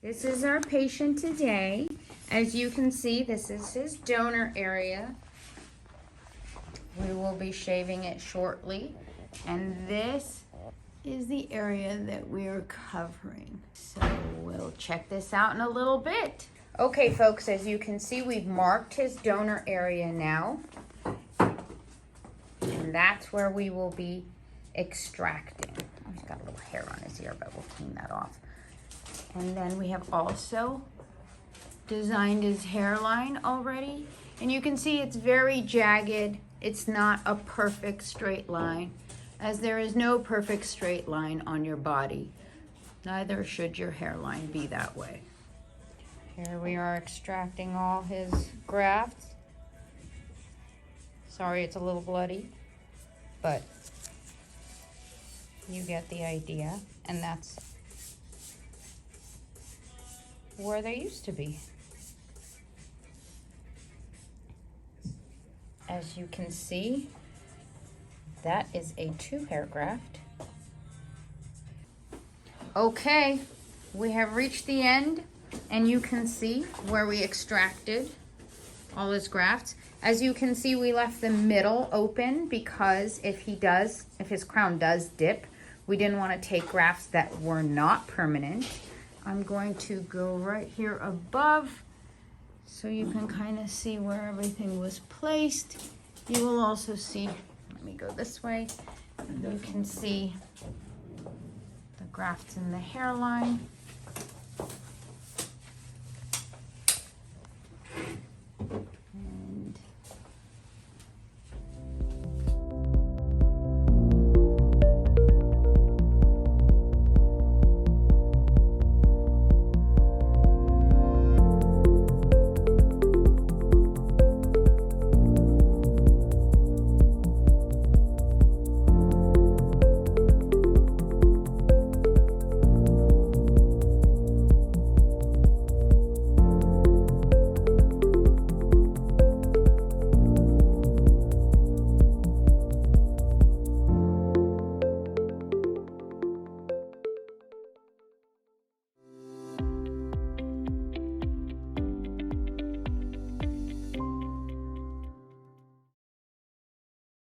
This is our patient today. As you can see, this is his donor area. We will be shaving it shortly. And this is the area that we are covering. So we'll check this out in a little bit. Okay, folks, as you can see, we've marked his donor area now. And that's where we will be extracting. Oh, he's got a little hair on his ear, but we'll clean that off. And then we have also designed his hairline already. And you can see it's very jagged. It's not a perfect straight line, as there is no perfect straight line on your body. Neither should your hairline be that way. Here we are extracting all his grafts. Sorry, it's a little bloody, but you get the idea. And that's where they used to be. As you can see, that is a 2-hair graft. Okay, we have reached the end, and you can see where we extracted all his grafts. As you can see, we left the middle open because if his crown does dip, we didn't want to take grafts that were not permanent. I'm going to go right here above so you can kind of see where everything was placed. You will also see, let me go this way, you can see the grafts in the hairline.